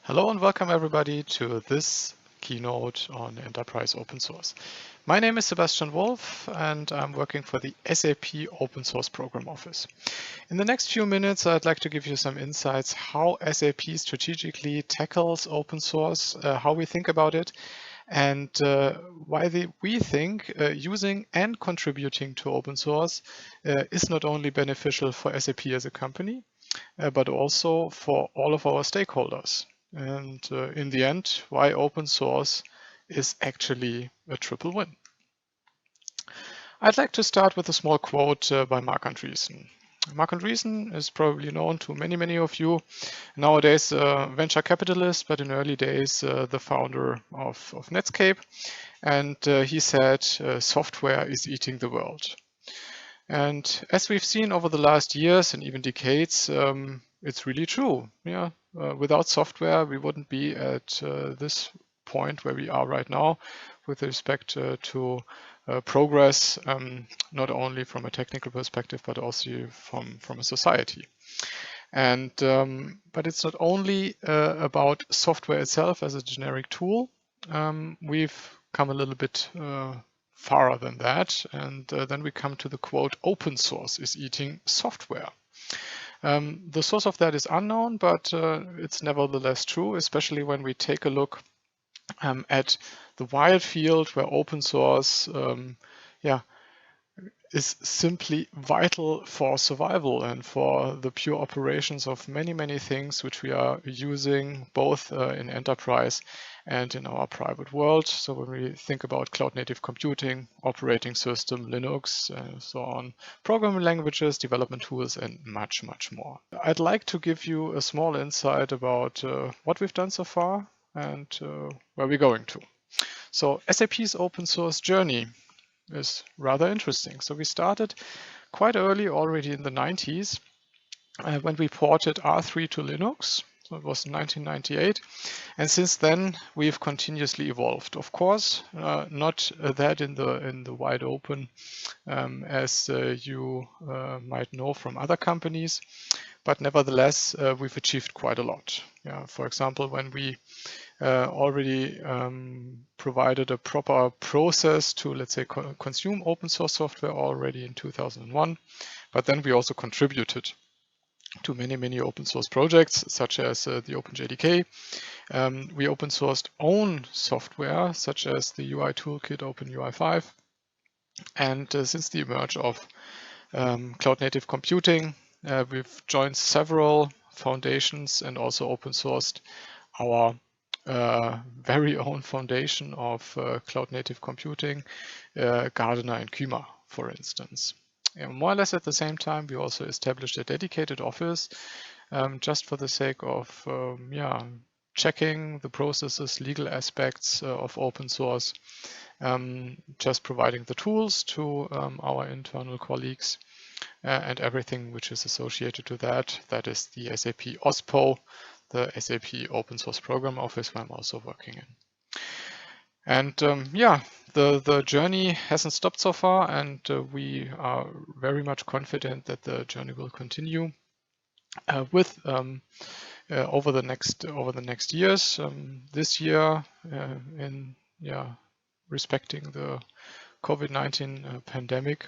Hello and welcome everybody to this keynote on enterprise open source. My name is Sebastian Wolf and I'm working for the SAP Open Source Program Office. In the next few minutes, I'd like to give you some insights how SAP strategically tackles open source, how we think about it, and why we think using and contributing to open source is not only beneficial for SAP as a company, but also for all of our stakeholders. And in the end, why open source is actually a triple win. I'd like to start with a small quote by Marc Andreessen. Marc Andreessen is probably known to many of you. Nowadays, a venture capitalist, but in early days, the founder of Netscape. And he said, software is eating the world. And as we've seen over the last years and even decades, it's really true. Yeah, without software, we wouldn't be at this point where we are right now with respect to progress, not only from a technical perspective, but also from a society. And but it's not only about software itself as a generic tool. We've come a little bit farther than that. And then we come to the quote, open source is eating software. The source of that is unknown, but it's nevertheless true, especially when we take a look at the wide field where open source is simply vital for survival and for the pure operations of many things which we are using both in enterprise and in our private world. So when we think about cloud native computing, operating system, Linux, so on, programming languages, development tools, and much more. I'd like to give you a small insight about what we've done so far and where we're going to. So SAP's open source journey is rather interesting. So we started quite early, already in the 90s, when we ported R3 to Linux. So it was 1998. And since then, we've continuously evolved. Of course, not that in the wide open as you might know from other companies, but nevertheless, we've achieved quite a lot. Yeah, for example, when we already provided a proper process to, let's say, consume open source software already in 2001, but then we also contributed to many open source projects, such as the OpenJDK. We open sourced own software, such as the UI toolkit OpenUI 5. And since the emerge of cloud native computing, we've joined several foundations and also open sourced our very own foundation of cloud native computing, Gardener and Kyma, for instance. And more or less at the same time, we also established a dedicated office just for the sake of checking the processes, legal aspects of open source, just providing the tools to our internal colleagues and everything which is associated to that. That is the SAP OSPO, the SAP Open Source Program Office, where I'm also working in. And the journey hasn't stopped so far, and we are very much confident that the journey will continue with over the next years. This year, in respecting the COVID-19 pandemic,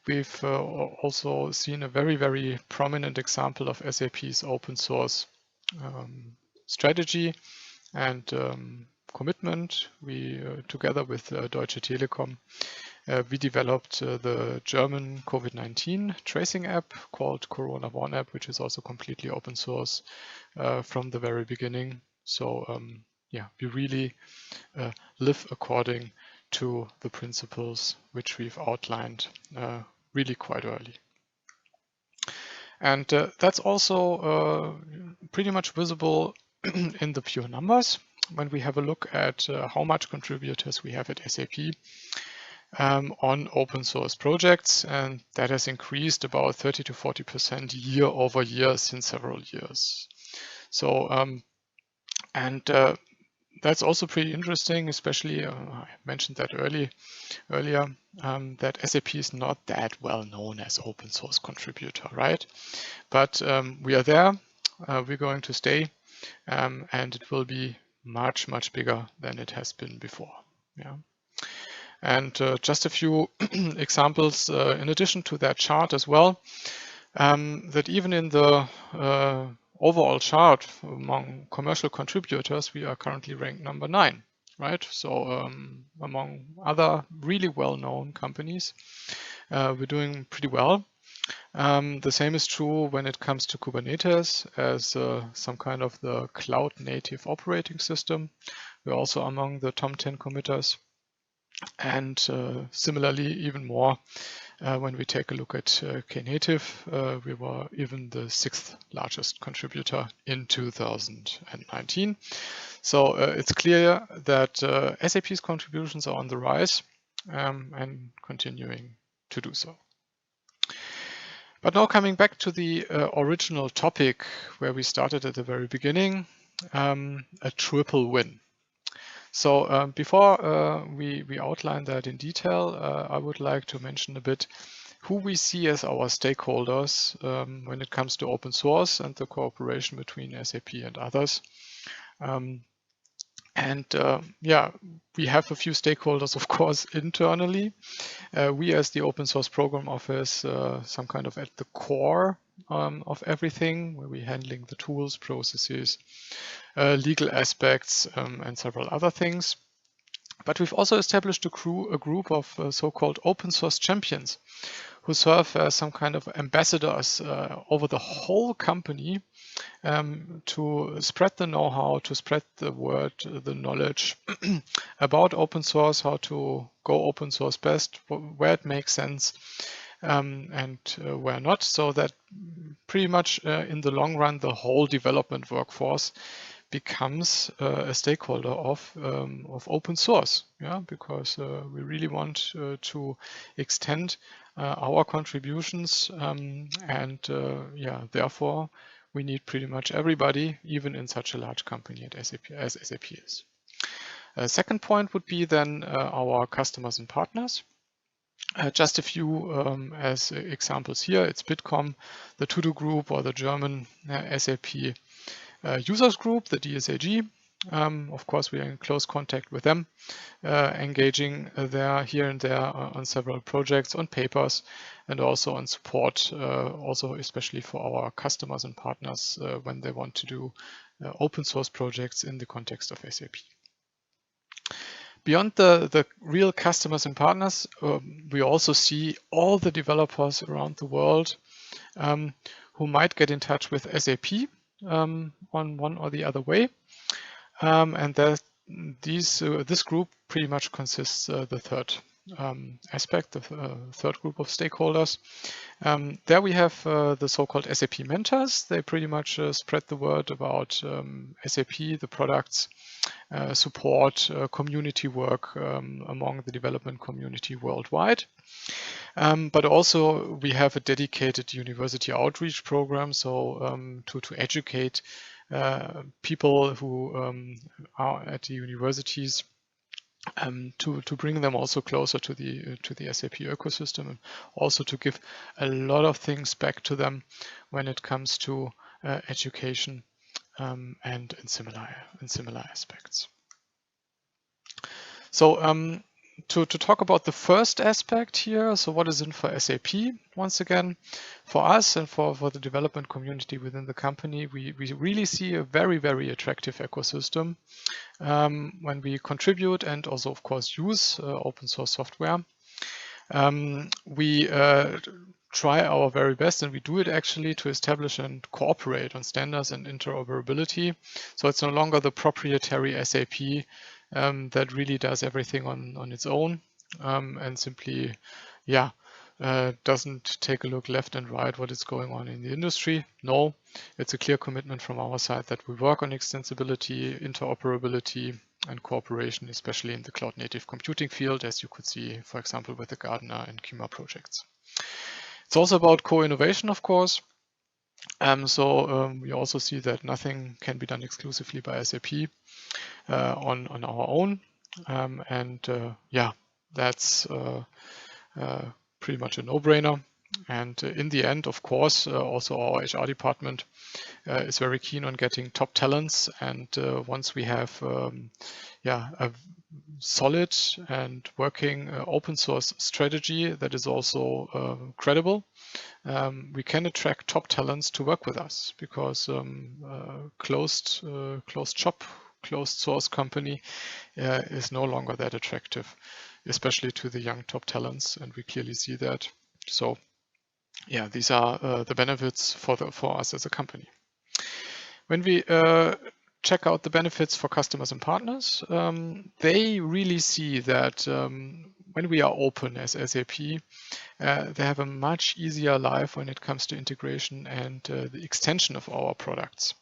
we've also seen a very prominent example of SAP's open source strategy and commitment. We, together with Deutsche Telekom, we developed the German COVID-19 tracing app called Corona Warn app, which is also completely open source from the very beginning. So we really live according to the principles which we've outlined really quite early. And that's also pretty much visible in the pure numbers when we have a look at how much contributors we have at SAP on open source projects, and that has increased about 30 to 40% year over year since several years. So that's also pretty interesting, especially I mentioned that earlier, that SAP is not that well known as open source contributor, right? But we are there, we're going to stay, and it will be much, much bigger than it has been before. Yeah. And just a few examples in addition to that chart as well, that even in the overall chart among commercial contributors, we are currently ranked number 9, right? So among other really well-known companies, we're doing pretty well. The same is true when it comes to Kubernetes as some kind of the cloud native operating system. We're also among the top 10 committers. And similarly, even more when we take a look at Knative, we were even the 6th largest contributor in 2019. So it's clear that SAP's contributions are on the rise and continuing to do so. But now coming back to the original topic where we started at the very beginning, a triple win. So before we outline that in detail, I would like to mention a bit who we see as our stakeholders when it comes to open source and the cooperation between SAP and others. Yeah, we have a few stakeholders, of course, internally. We as the Open Source Program Office, some kind of at the core of everything, where we're handling the tools, processes, legal aspects, and several other things. But we've also established a group of so-called open source champions who serve as some kind of ambassadors over the whole company to spread the know-how, to spread the word, the knowledge about open source, how to go open source best, where it makes sense, and where not. So that pretty much in the long run, the whole development workforce becomes a stakeholder of open source, yeah, because we really want to extend our contributions, and therefore we need pretty much everybody, even in such a large company at SAP as SAP is. Second point would be then our customers and partners. Just a few as examples here. It's Bitkom, the To-Do Group, or the German SAP users group, the DSAG. Of course, we are in close contact with them, engaging here and there on several projects, on papers, and also on support, also especially for our customers and partners when they want to do open source projects in the context of SAP. Beyond the real customers and partners, we also see all the developers around the world who might get in touch with SAP on one or the other way. And this group pretty much consists the third aspect, the third group of stakeholders. There we have the so-called SAP mentors. They pretty much spread the word about SAP, the products, support, community work among the development community worldwide. But also we have a dedicated university outreach program, so to educate people who are at the universities, to bring them also closer to the SAP ecosystem, and also to give a lot of things back to them when it comes to education and in similar aspects. So to talk about the first aspect here, so what is in for SAP? Once again, for us and for the development community within the company, we really see a very, very attractive ecosystem when we contribute and also, of course, use open source software. We try our very best, and we do it actually, to establish and cooperate on standards and interoperability. So it's no longer the proprietary SAP that really does everything on its own and simply, doesn't take a look left and right what is going on in the industry. No, it's a clear commitment from our side that we work on extensibility, interoperability, and cooperation, especially in the cloud native computing field, as you could see, for example, with the Gardener and Kima projects. It's also about co-innovation, of course. We also see that nothing can be done exclusively by SAP on our own. That's pretty much a no-brainer. And in the end, of course, also our HR department is very keen on getting top talents. And once we have a solid and working open source strategy that is also credible, we can attract top talents to work with us, because closed shop, closed source company is no longer that attractive, especially to the young top talents, and we clearly see that. So yeah, these are the benefits for us as a company. When we check out the benefits for customers and partners, they really see that when we are open as SAP, they have a much easier life when it comes to integration and the extension of our products.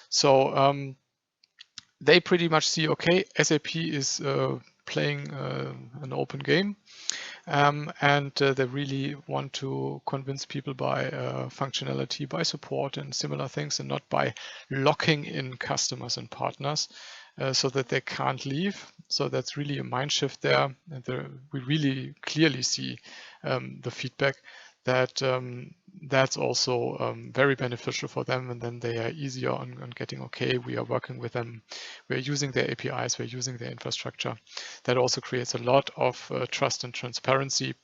So they pretty much see, okay, SAP is playing an open game. And they really want to convince people by functionality, by support and similar things, and not by locking in customers and partners so that they can't leave. So that's really a mind shift there. And we really clearly see the feedback that that's also very beneficial for them, and then they are easier on getting, okay, we are working with them, we're using their APIs, we're using their infrastructure. That also creates a lot of trust and transparency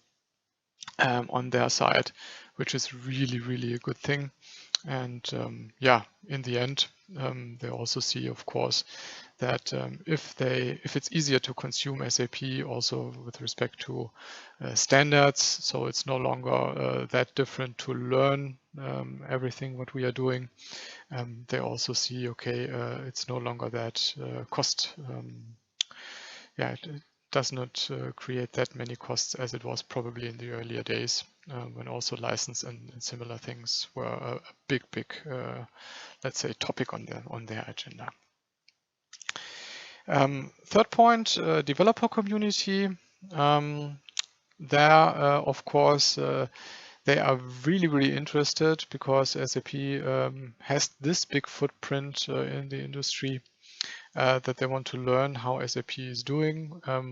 on their side, which is really, really a good thing. And in the end, they also see, of course, that if it's easier to consume SAP, also with respect to standards, so it's no longer that different to learn everything what we are doing. They also see, okay, it's no longer that cost. It does not create that many costs as it was probably in the earlier days, when also license and similar things were a big, let's say, topic on their agenda. Third point, developer community. There, of course, they are really, really interested, because SAP has this big footprint in the industry that they want to learn how SAP is doing,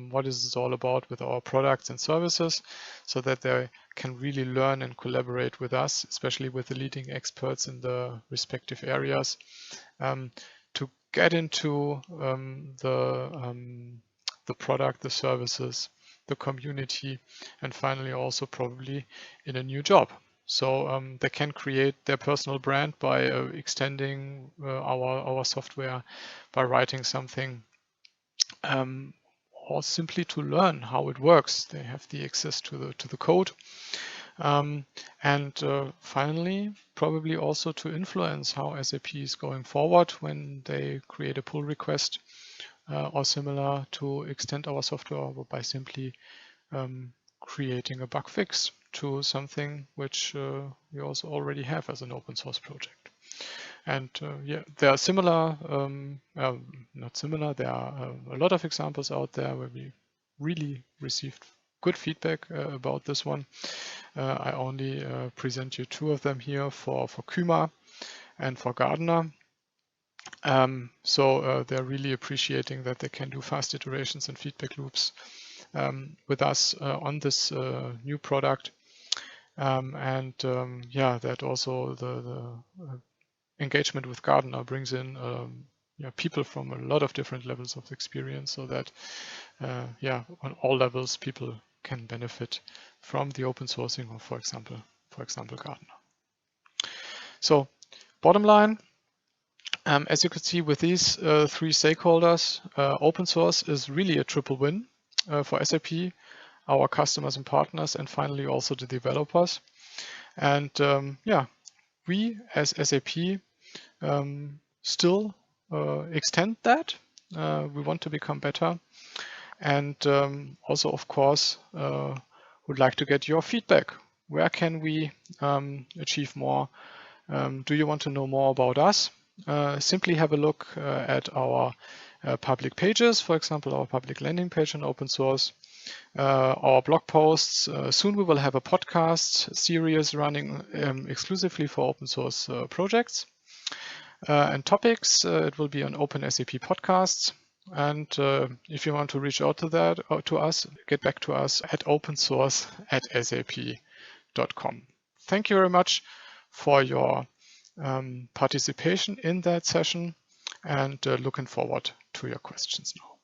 what is it all about with our products and services, so that they can really learn and collaborate with us, especially with the leading experts in the respective areas, to get into the product, the services, the community, and finally also probably in a new job. So they can create their personal brand by extending our software, by writing something, or simply to learn how it works. They have the access to the code. And finally, probably also to influence how SAP is going forward when they create a pull request or similar, to extend our software by simply creating a bug fix to something which we also already have as an open source project. And there are similar, not similar, there are a lot of examples out there where we really received good feedback about this one. I only present you two of them here for Kyma and for Gardner. So they're really appreciating that they can do fast iterations and feedback loops with us on this new product. That also the engagement with Gardner brings in people from a lot of different levels of experience, so that on all levels people can benefit from the open sourcing of, for example, Gardner. So bottom line, as you can see with these three stakeholders, open source is really a triple win for SAP, our customers and partners, and finally also the developers. And we as SAP still extend that. We want to become better, and also, of course, would like to get your feedback. Where can we achieve more? Do you want to know more about us? Simply have a look at our public pages, for example, our public landing page on open source, our blog posts. Soon we will have a podcast series running exclusively for open source projects and topics. It will be on Open SAP Podcasts. And if you want to reach out to that, or to us, get back to us at opensource@sap.com. thank you very much for your participation in that session, and looking forward to your questions now.